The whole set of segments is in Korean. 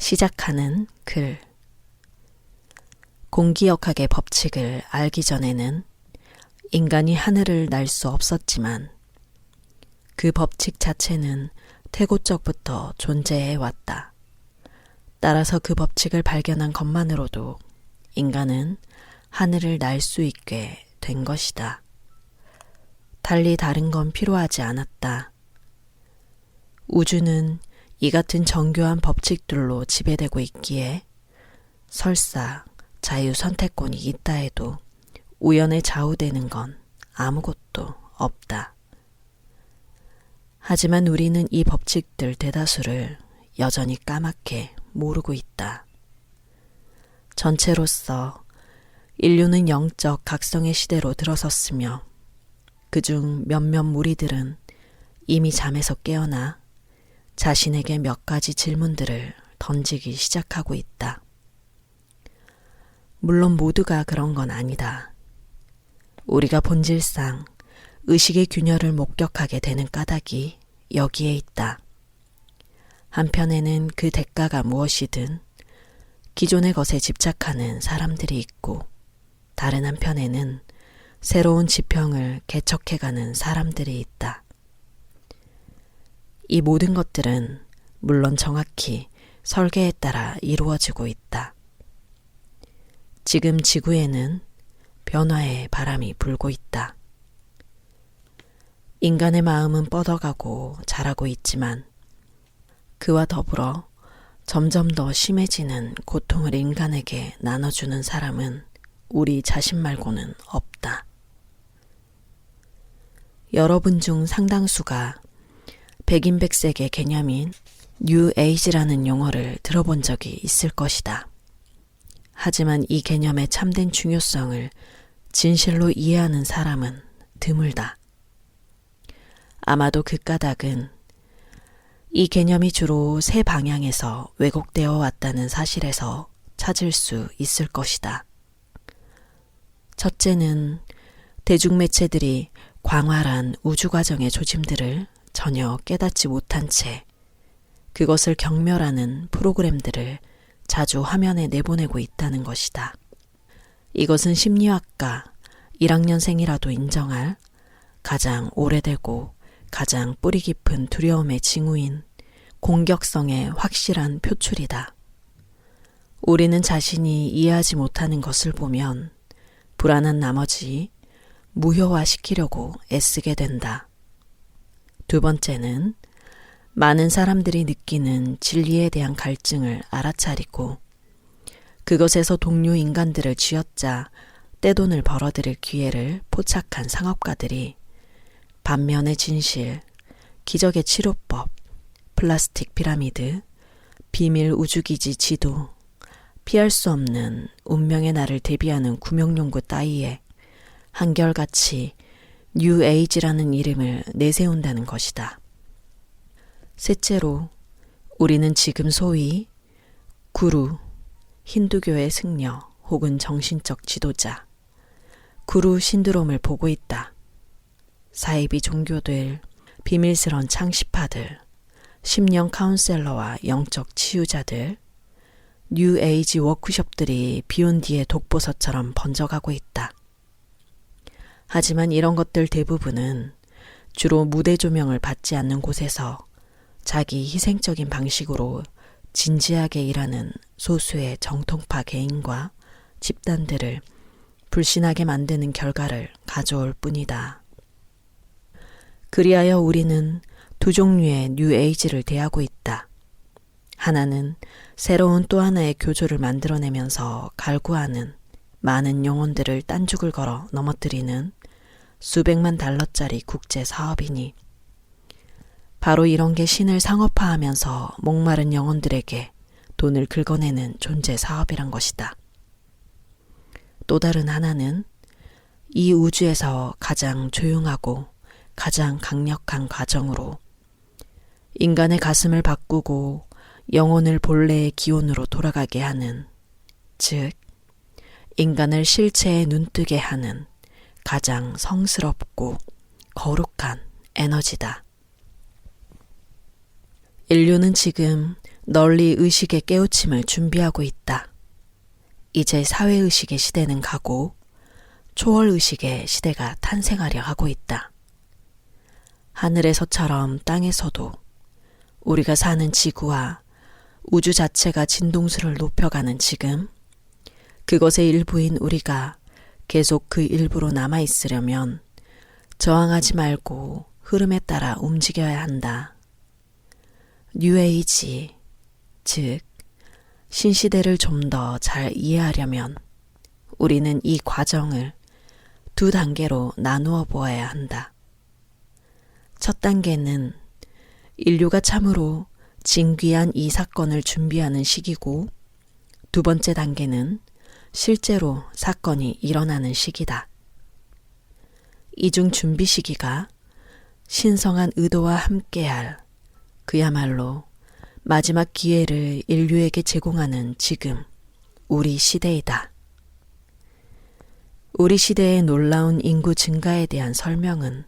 시작하는 글. 공기역학의 법칙을 알기 전에는 인간이 하늘을 날 수 없었지만 그 법칙 자체는 태고적부터 존재해 왔다. 따라서 그 법칙을 발견한 것만으로도 인간은 하늘을 날 수 있게 된 것이다. 달리 다른 건 필요하지 않았다. 우주는 이 같은 정교한 법칙들로 지배되고 있기에 설사 자유선택권이 있다 해도 우연에 좌우되는 건 아무것도 없다. 하지만 우리는 이 법칙들 대다수를 여전히 까맣게 모르고 있다. 전체로서 인류는 영적 각성의 시대로 들어섰으며 그중 몇몇 무리들은 이미 잠에서 깨어나 자신에게 몇 가지 질문들을 던지기 시작하고 있다. 물론 모두가 그런 건 아니다. 우리가 본질상 의식의 균열을 목격하게 되는 까닭이 여기에 있다. 한편에는 그 대가가 무엇이든 기존의 것에 집착하는 사람들이 있고 다른 한편에는 새로운 지평을 개척해가는 사람들이 있다. 이 모든 것들은 물론 정확히 설계에 따라 이루어지고 있다. 지금 지구에는 변화의 바람이 불고 있다. 인간의 마음은 뻗어가고 자라고 있지만 그와 더불어 점점 더 심해지는 고통을 인간에게 나눠주는 사람은 우리 자신 말고는 없다. 여러분 중 상당수가 백인백색의 개념인 뉴에이지라는 용어를 들어본 적이 있을 것이다. 하지만 이 개념의 참된 중요성을 진실로 이해하는 사람은 드물다. 아마도 그 까닭은 이 개념이 주로 세 방향에서 왜곡되어 왔다는 사실에서 찾을 수 있을 것이다. 첫째는 대중매체들이 광활한 우주과정의 조짐들을 전혀 깨닫지 못한 채 그것을 경멸하는 프로그램들을 자주 화면에 내보내고 있다는 것이다. 이것은 심리학과 1학년생이라도 인정할 가장 오래되고 가장 뿌리 깊은 두려움의 징후인 공격성의 확실한 표출이다. 우리는 자신이 이해하지 못하는 것을 보면 불안한 나머지 무효화시키려고 애쓰게 된다. 두 번째는 많은 사람들이 느끼는 진리에 대한 갈증을 알아차리고 그것에서 동료 인간들을 쥐어짜 떼돈을 벌어들일 기회를 포착한 상업가들이 반면의 진실, 기적의 치료법, 플라스틱 피라미드, 비밀 우주기지 지도, 피할 수 없는 운명의 날을 대비하는 구명용구 따위에 한결같이 뉴에이지라는 이름을 내세운다는 것이다. 셋째로 우리는 지금 소위 구루, 힌두교의 승려 혹은 정신적 지도자, 구루 신드롬을 보고 있다. 사이비 종교들, 비밀스런 창시파들, 심령 카운셀러와 영적 치유자들, 뉴에이지 워크숍들이 비온 뒤의 독보서처럼 번져가고 있다. 하지만 이런 것들 대부분은 주로 무대 조명을 받지 않는 곳에서 자기 희생적인 방식으로 진지하게 일하는 소수의 정통파 개인과 집단들을 불신하게 만드는 결과를 가져올 뿐이다. 그리하여 우리는 두 종류의 뉴에이지를 대하고 있다. 하나는 새로운 또 하나의 교조를 만들어내면서 갈구하는 많은 영혼들을 딴죽을 걸어 넘어뜨리는 수백만 달러짜리 국제 사업이니 바로 이런 게 신을 상업화하면서 목마른 영혼들에게 돈을 긁어내는 존재 사업이란 것이다. 또 다른 하나는 이 우주에서 가장 조용하고 가장 강력한 과정으로 인간의 가슴을 바꾸고 영혼을 본래의 기온으로 돌아가게 하는, 즉 인간을 실체에 눈뜨게 하는 가장 성스럽고 거룩한 에너지다. 인류는 지금 널리 의식의 깨우침을 준비하고 있다. 이제 사회의식의 시대는 가고 초월의식의 시대가 탄생하려 하고 있다. 하늘에서처럼 땅에서도 우리가 사는 지구와 우주 자체가 진동수를 높여가는 지금, 그것의 일부인 우리가 계속 그 일부로 남아있으려면 저항하지 말고 흐름에 따라 움직여야 한다. 뉴에이지, 즉 신시대를 좀 더 잘 이해하려면 우리는 이 과정을 두 단계로 나누어 보아야 한다. 첫 단계는 인류가 참으로 진귀한 이 사건을 준비하는 시기고, 두 번째 단계는 실제로 사건이 일어나는 시기다. 이중 준비 시기가 신성한 의도와 함께할 그야말로 마지막 기회를 인류에게 제공하는 지금 우리 시대이다. 우리 시대의 놀라운 인구 증가에 대한 설명은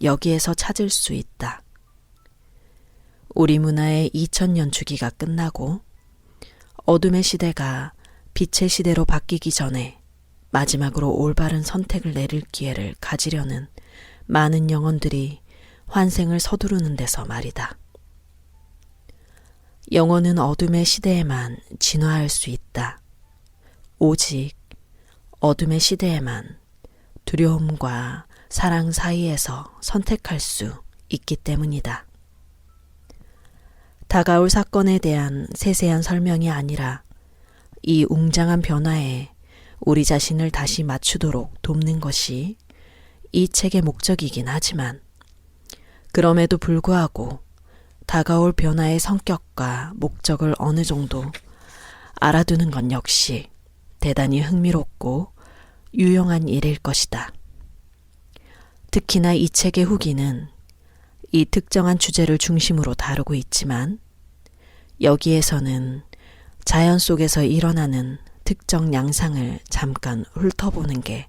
여기에서 찾을 수 있다. 우리 문화의 2000년 주기가 끝나고 어둠의 시대가 빛의 시대로 바뀌기 전에 마지막으로 올바른 선택을 내릴 기회를 가지려는 많은 영혼들이 환생을 서두르는 데서 말이다. 영혼은 어둠의 시대에만 진화할 수 있다. 오직 어둠의 시대에만 두려움과 사랑 사이에서 선택할 수 있기 때문이다. 다가올 사건에 대한 세세한 설명이 아니라 이 웅장한 변화에 우리 자신을 다시 맞추도록 돕는 것이 이 책의 목적이긴 하지만, 그럼에도 불구하고 다가올 변화의 성격과 목적을 어느 정도 알아두는 건 역시 대단히 흥미롭고 유용한 일일 것이다. 특히나 이 책의 후기는 이 특정한 주제를 중심으로 다루고 있지만, 여기에서는 자연 속에서 일어나는 특정 양상을 잠깐 훑어보는 게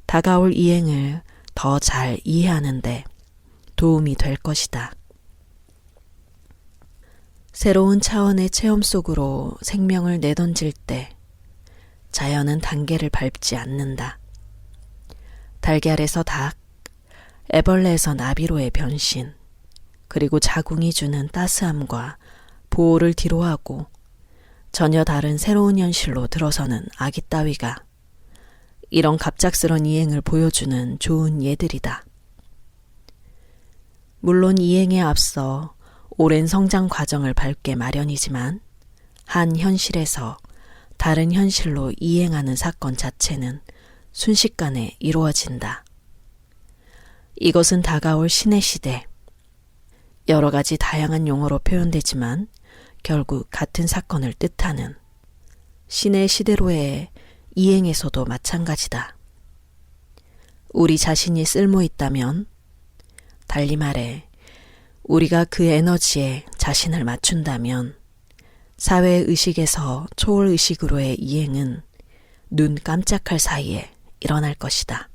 다가올 이행을 더 잘 이해하는 데 도움이 될 것이다. 새로운 차원의 체험 속으로 생명을 내던질 때 자연은 단계를 밟지 않는다. 달걀에서 닭, 애벌레에서 나비로의 변신, 그리고 자궁이 주는 따스함과 보호를 뒤로하고 전혀 다른 새로운 현실로 들어서는 아기 따위가 이런 갑작스런 이행을 보여주는 좋은 예들이다. 물론 이행에 앞서 오랜 성장 과정을 밟게 마련이지만, 한 현실에서 다른 현실로 이행하는 사건 자체는 순식간에 이루어진다. 이것은 다가올 신의 시대, 여러 가지 다양한 용어로 표현되지만 결국 같은 사건을 뜻하는 신의 시대로의 이행에서도 마찬가지다. 우리 자신이 쓸모 있다면, 달리 말해 우리가 그 에너지에 자신을 맞춘다면 사회의식에서 초월의식으로의 이행은 눈 깜짝할 사이에 일어날 것이다.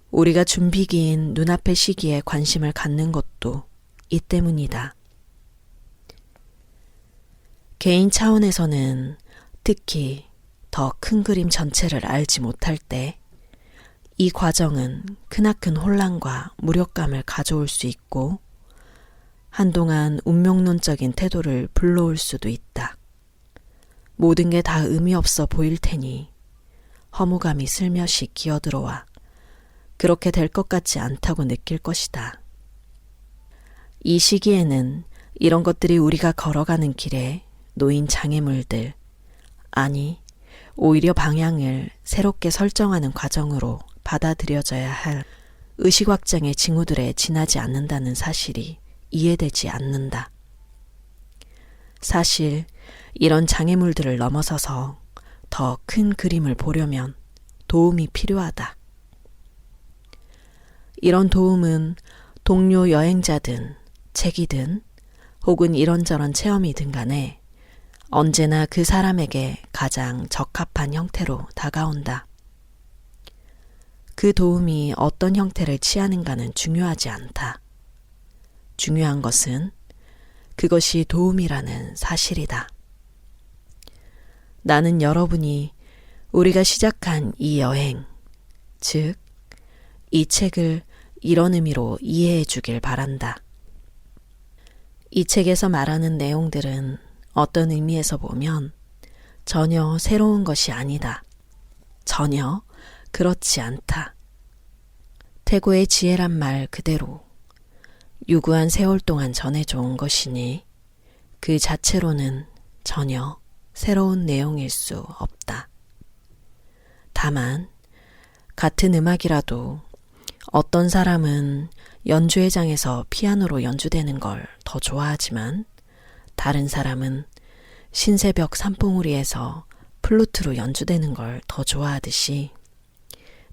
우리가 준비기인 눈앞의 시기에 관심을 갖는 것도 이 때문이다. 개인 차원에서는 특히 더 큰 그림 전체를 알지 못할 때 이 과정은 크나큰 혼란과 무력감을 가져올 수 있고 한동안 운명론적인 태도를 불러올 수도 있다. 모든 게 다 의미 없어 보일 테니 허무감이 슬며시 기어들어와 그렇게 될 것 같지 않다고 느낄 것이다. 이 시기에는 이런 것들이 우리가 걸어가는 길에 놓인 장애물들, 아니 오히려 방향을 새롭게 설정하는 과정으로 받아들여져야 할 의식확장의 징후들에 지나지 않는다는 사실이 이해되지 않는다. 사실 이런 장애물들을 넘어서서 더 큰 그림을 보려면 도움이 필요하다. 이런 도움은 동료 여행자든 책이든 혹은 이런저런 체험이든 간에 언제나 그 사람에게 가장 적합한 형태로 다가온다. 그 도움이 어떤 형태를 취하는가는 중요하지 않다. 중요한 것은 그것이 도움이라는 사실이다. 나는 여러분이 우리가 시작한 이 여행, 즉, 이 책을 이런 의미로 이해해 주길 바란다. 이 책에서 말하는 내용들은 어떤 의미에서 보면 전혀 새로운 것이 아니다. 전혀 그렇지 않다. 태고의 지혜란 말 그대로 유구한 세월 동안 전해져 온 것이니 그 자체로는 전혀 새로운 내용일 수 없다. 다만 같은 음악이라도 어떤 사람은 연주회장에서 피아노로 연주되는 걸 더 좋아하지만 다른 사람은 신새벽 산봉우리에서 플루트로 연주되는 걸 더 좋아하듯이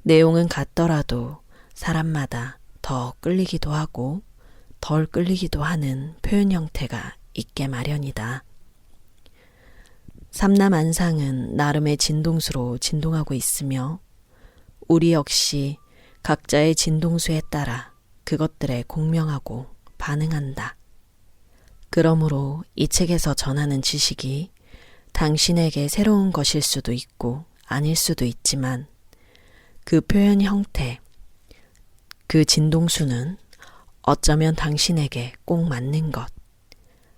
내용은 같더라도 사람마다 더 끌리기도 하고 덜 끌리기도 하는 표현 형태가 있게 마련이다. 삼남안상은 나름의 진동수로 진동하고 있으며 우리 역시 각자의 진동수에 따라 그것들에 공명하고 반응한다. 그러므로 이 책에서 전하는 지식이 당신에게 새로운 것일 수도 있고 아닐 수도 있지만 그 표현 형태, 그 진동수는 어쩌면 당신에게 꼭 맞는 것,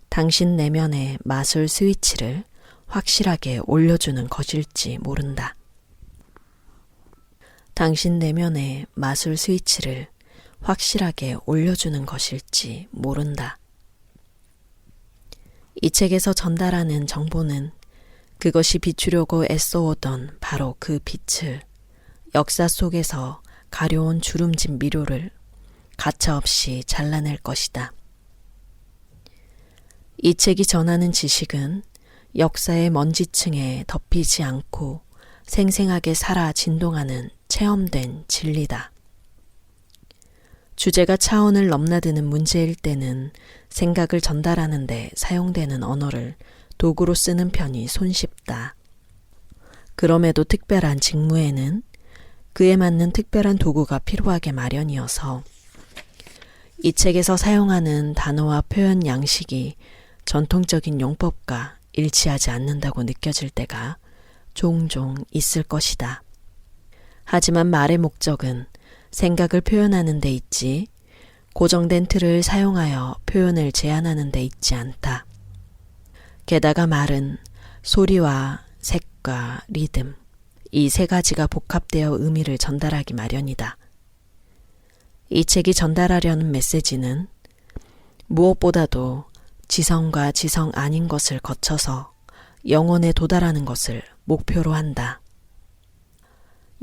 당신 내면의 마술 스위치를 확실하게 올려주는 것일지 모른다. 당신 내면의 마술 스위치를 확실하게 올려주는 것일지 모른다. 이 책에서 전달하는 정보는 그것이 비추려고 애써오던 바로 그 빛을 역사 속에서 가려운 주름진 미료를 가차없이 잘라낼 것이다. 이 책이 전하는 지식은 역사의 먼지층에 덮이지 않고 생생하게 살아 진동하는 체험된 진리다. 주제가 차원을 넘나드는 문제일 때는 생각을 전달하는 데 사용되는 언어를 도구로 쓰는 편이 손쉽다. 그럼에도 특별한 직무에는 그에 맞는 특별한 도구가 필요하게 마련이어서 이 책에서 사용하는 단어와 표현 양식이 전통적인 용법과 일치하지 않는다고 느껴질 때가 종종 있을 것이다. 하지만 말의 목적은 생각을 표현하는 데 있지 고정된 틀을 사용하여 표현을 제한하는 데 있지 않다. 게다가 말은 소리와 색과 리듬, 이 세 가지가 복합되어 의미를 전달하기 마련이다. 이 책이 전달하려는 메시지는 무엇보다도 지성과 지성 아닌 것을 거쳐서 영혼에 도달하는 것을 목표로 한다.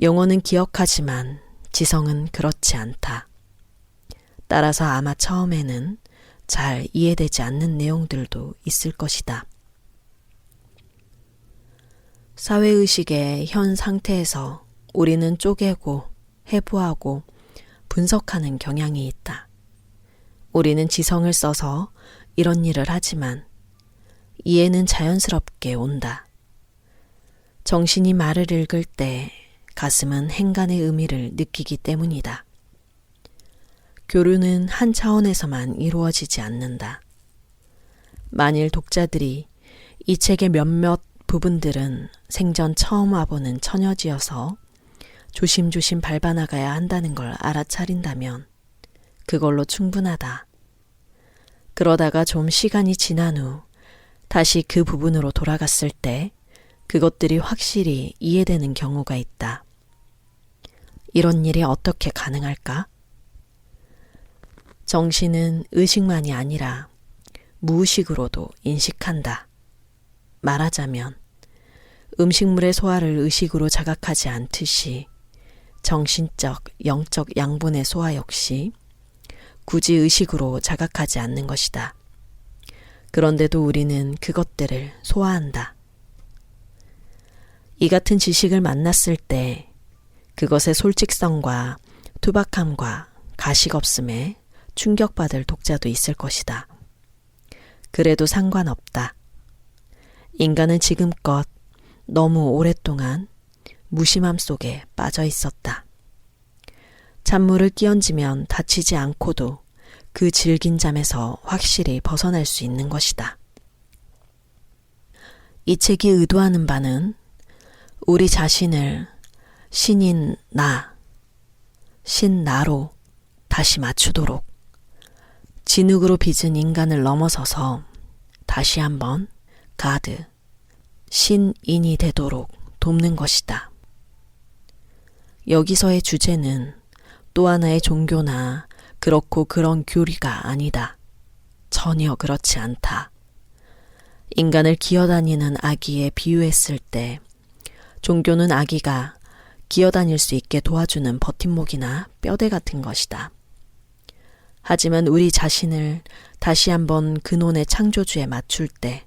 영혼은 기억하지만 지성은 그렇지 않다. 따라서 아마 처음에는 잘 이해되지 않는 내용들도 있을 것이다. 사회의식의 현 상태에서 우리는 쪼개고 해부하고 분석하는 경향이 있다. 우리는 지성을 써서 이런 일을 하지만 이해는 자연스럽게 온다. 정신이 말을 읽을 때 가슴은 행간의 의미를 느끼기 때문이다. 교류는 한 차원에서만 이루어지지 않는다. 만일 독자들이 이 책의 몇몇 부분들은 생전 처음 와보는 처녀지여서 조심조심 밟아나가야 한다는 걸 알아차린다면 그걸로 충분하다. 그러다가 좀 시간이 지난 후 다시 그 부분으로 돌아갔을 때 그것들이 확실히 이해되는 경우가 있다. 이런 일이 어떻게 가능할까? 정신은 의식만이 아니라 무의식으로도 인식한다. 말하자면 음식물의 소화를 의식으로 자각하지 않듯이 정신적, 영적 양분의 소화 역시 굳이 의식으로 자각하지 않는 것이다. 그런데도 우리는 그것들을 소화한다. 이 같은 지식을 만났을 때 그것의 솔직성과 투박함과 가식없음에 충격받을 독자도 있을 것이다. 그래도 상관없다. 인간은 지금껏 너무 오랫동안 무심함 속에 빠져 있었다. 찬물을 끼얹으면 다치지 않고도 그 질긴 잠에서 확실히 벗어날 수 있는 것이다. 이 책이 의도하는 바는 우리 자신을 신인 나, 신나로 다시 맞추도록 진흙으로 빚은 인간을 넘어서서 다시 한번 가드, 신인이 되도록 돕는 것이다. 여기서의 주제는 또 하나의 종교나 그렇고 그런 교리가 아니다. 전혀 그렇지 않다. 인간을 기어다니는 아기에 비유했을 때 종교는 아기가 기어다닐 수 있게 도와주는 버팀목이나 뼈대 같은 것이다. 하지만 우리 자신을 다시 한번 근원의 창조주에 맞출 때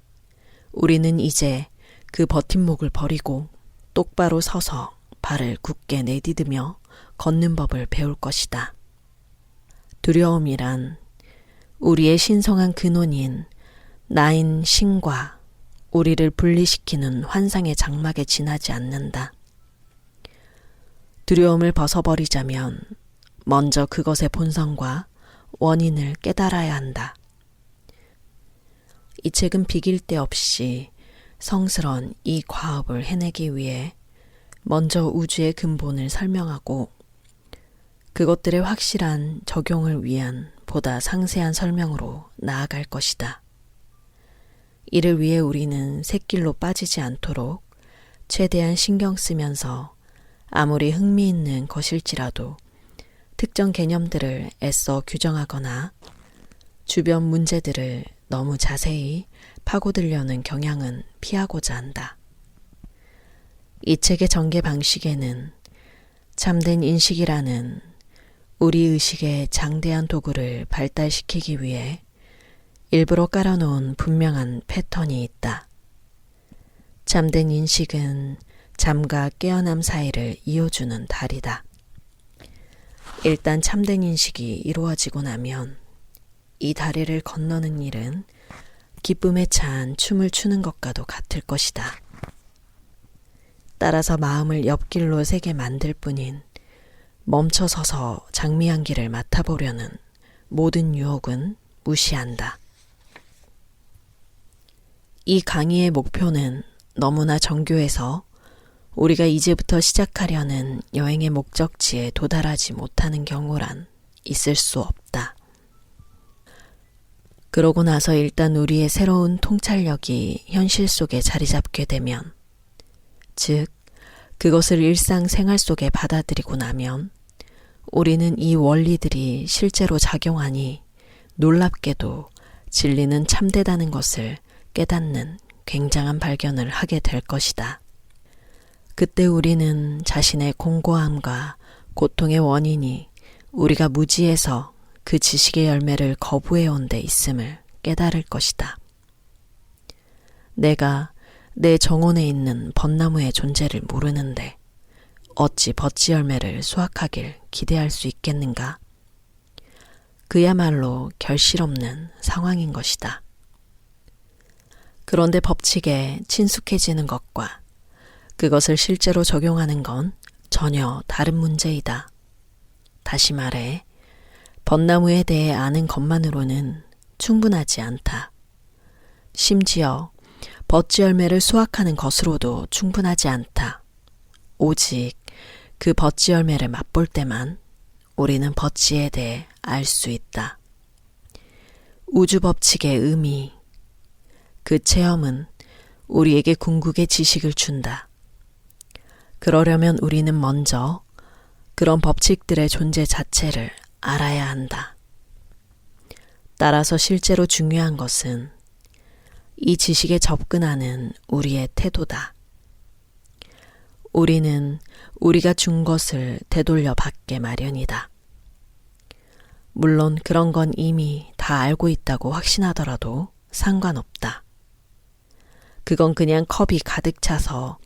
우리는 이제 그 버팀목을 버리고 똑바로 서서 발을 굳게 내디디며 걷는 법을 배울 것이다. 두려움이란 우리의 신성한 근원인 나인 신과 우리를 분리시키는 환상의 장막에 지나지 않는다. 두려움을 벗어버리자면 먼저 그것의 본성과 원인을 깨달아야 한다. 이 책은 비길 데 없이 성스러운 이 과업을 해내기 위해 먼저 우주의 근본을 설명하고 그것들의 확실한 적용을 위한 보다 상세한 설명으로 나아갈 것이다. 이를 위해 우리는 샛길로 빠지지 않도록 최대한 신경 쓰면서 아무리 흥미있는 것일지라도 특정 개념들을 애써 규정하거나 주변 문제들을 너무 자세히 파고들려는 경향은 피하고자 한다. 이 책의 전개 방식에는 참된 인식이라는 우리 의식의 장대한 도구를 발달시키기 위해 일부러 깔아놓은 분명한 패턴이 있다. 참된 인식은 잠과 깨어남 사이를 이어주는 다리다. 일단 참된 인식이 이루어지고 나면 이 다리를 건너는 일은 기쁨에 찬 춤을 추는 것과도 같을 것이다. 따라서 마음을 옆길로 새게 만들 뿐인 멈춰서서 장미향기를 맡아보려는 모든 유혹은 무시한다. 이 강의의 목표는 너무나 정교해서 우리가 이제부터 시작하려는 여행의 목적지에 도달하지 못하는 경우란 있을 수 없다. 그러고 나서 일단 우리의 새로운 통찰력이 현실 속에 자리 잡게 되면, 즉 그것을 일상생활 속에 받아들이고 나면 우리는 이 원리들이 실제로 작용하니 놀랍게도 진리는 참되다는 것을 깨닫는 굉장한 발견을 하게 될 것이다. 그때 우리는 자신의 공고함과 고통의 원인이 우리가 무지해서 그 지식의 열매를 거부해온 데 있음을 깨달을 것이다. 내가 내 정원에 있는 벚나무의 존재를 모르는데 어찌 벚지 열매를 수확하길 기대할 수 있겠는가? 그야말로 결실 없는 상황인 것이다. 그런데 법칙에 친숙해지는 것과 그것을 실제로 적용하는 건 전혀 다른 문제이다. 다시 말해, 벚나무에 대해 아는 것만으로는 충분하지 않다. 심지어 벚지 열매를 수확하는 것으로도 충분하지 않다. 오직 그 벚지 열매를 맛볼 때만 우리는 벚지에 대해 알 수 있다. 우주 법칙의 의미, 그 체험은 우리에게 궁극의 지식을 준다. 그러려면 우리는 먼저 그런 법칙들의 존재 자체를 알아야 한다. 따라서 실제로 중요한 것은 이 지식에 접근하는 우리의 태도다. 우리는 우리가 준 것을 되돌려 받게 마련이다. 물론 그런 건 이미 다 알고 있다고 확신하더라도 상관없다. 그건 그냥 컵이 가득 차서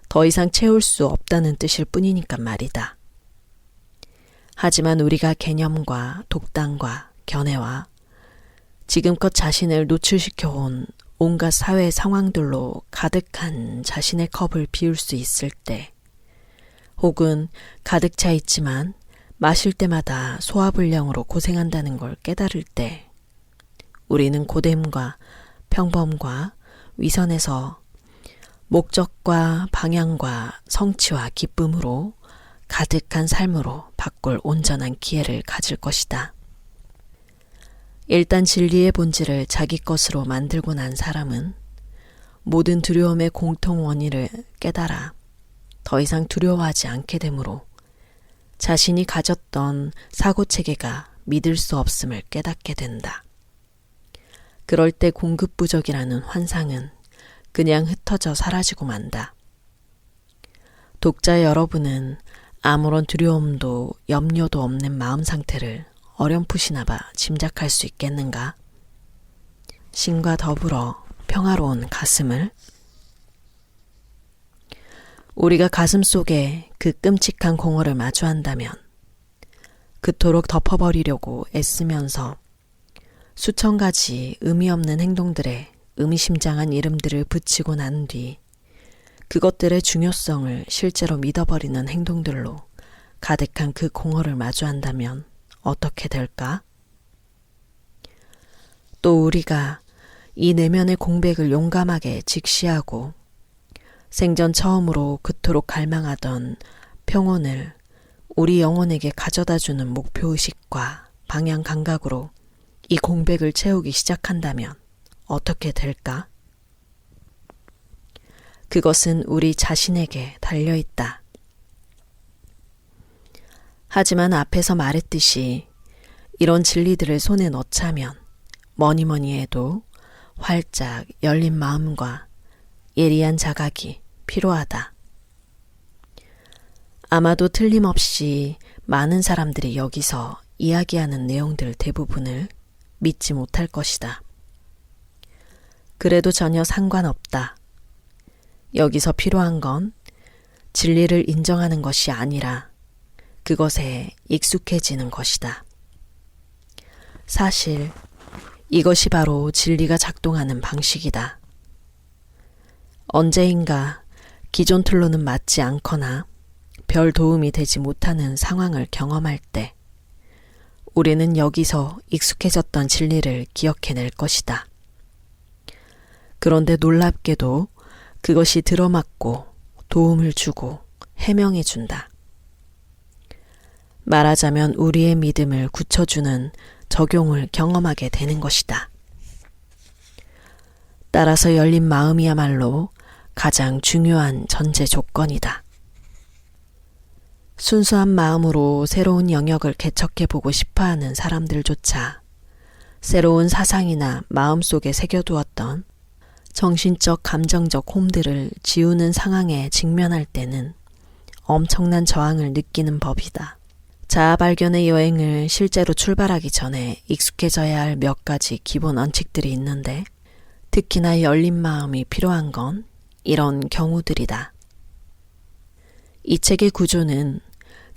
더 이상 채울 수 없다는 뜻일 뿐이니까 말이다. 하지만 우리가 개념과 독단과 견해와 지금껏 자신을 노출시켜온 온갖 사회 상황들로 가득한 자신의 컵을 비울 수 있을 때, 혹은 가득 차 있지만 마실 때마다 소화불량으로 고생한다는 걸 깨달을 때 우리는 고됨과 평범과 위선에서 목적과 방향과 성취와 기쁨으로 가득한 삶으로 바꿀 온전한 기회를 가질 것이다. 일단 진리의 본질을 자기 것으로 만들고 난 사람은 모든 두려움의 공통 원인을 깨달아 더 이상 두려워하지 않게 되므로 자신이 가졌던 사고체계가 믿을 수 없음을 깨닫게 된다. 그럴 때 공급부족이라는 환상은 그냥 흩어져 사라지고 만다. 독자 여러분은 아무런 두려움도 염려도 없는 마음 상태를 어렴풋이나마 짐작할 수 있겠는가? 신과 더불어 평화로운 가슴을 우리가 가슴 속에 그 끔찍한 공허를 마주한다면 그토록 덮어버리려고 애쓰면서 수천 가지 의미 없는 행동들에 의미심장한 이름들을 붙이고 난 뒤 그것들의 중요성을 실제로 믿어버리는 행동들로 가득한 그 공허를 마주한다면 어떻게 될까? 또 우리가 이 내면의 공백을 용감하게 직시하고 생전 처음으로 그토록 갈망하던 평온을 우리 영혼에게 가져다주는 목표의식과 방향 감각으로 이 공백을 채우기 시작한다면 어떻게 될까? 그것은 우리 자신에게 달려있다. 하지만 앞에서 말했듯이 이런 진리들을 손에 넣자면 뭐니뭐니 해도 활짝 열린 마음과 예리한 자각이 필요하다. 아마도 틀림없이 많은 사람들이 여기서 이야기하는 내용들 대부분을 믿지 못할 것이다. 그래도 전혀 상관없다. 여기서 필요한 건 진리를 인정하는 것이 아니라 그것에 익숙해지는 것이다. 사실 이것이 바로 진리가 작동하는 방식이다. 언제인가 기존 틀로는 맞지 않거나 별 도움이 되지 못하는 상황을 경험할 때 우리는 여기서 익숙해졌던 진리를 기억해낼 것이다. 그런데 놀랍게도 그것이 들어맞고 도움을 주고 해명해준다. 말하자면 우리의 믿음을 굳혀주는 적용을 경험하게 되는 것이다. 따라서 열린 마음이야말로 가장 중요한 전제 조건이다. 순수한 마음으로 새로운 영역을 개척해보고 싶어하는 사람들조차 새로운 사상이나 마음속에 새겨두었던 정신적 감정적 홈들을 지우는 상황에 직면할 때는 엄청난 저항을 느끼는 법이다. 자아 발견의 여행을 실제로 출발하기 전에 익숙해져야 할 몇 가지 기본 원칙들이 있는데 특히나 열린 마음이 필요한 건 이런 경우들이다. 이 책의 구조는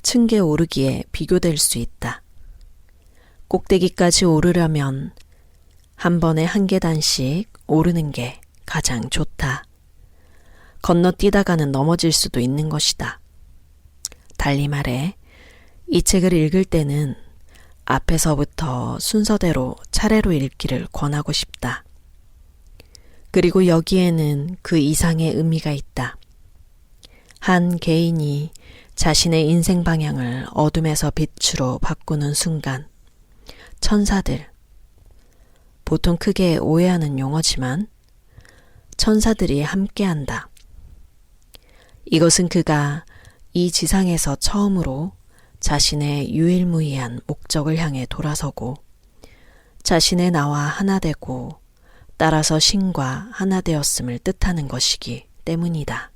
층계 오르기에 비교될 수 있다. 꼭대기까지 오르려면 한 번에 한 계단씩 오르는 게 가장 좋다. 건너뛰다가는 넘어질 수도 있는 것이다. 달리 말해 이 책을 읽을 때는 앞에서부터 순서대로 차례로 읽기를 권하고 싶다. 그리고 여기에는 그 이상의 의미가 있다. 한 개인이 자신의 인생 방향을 어둠에서 빛으로 바꾸는 순간 천사들, 보통 크게 오해하는 용어지만 천사들이 함께한다. 이것은 그가 이 지상에서 처음으로 자신의 유일무이한 목적을 향해 돌아서고 자신의 나와 하나 되고 따라서 신과 하나 되었음을 뜻하는 것이기 때문이다.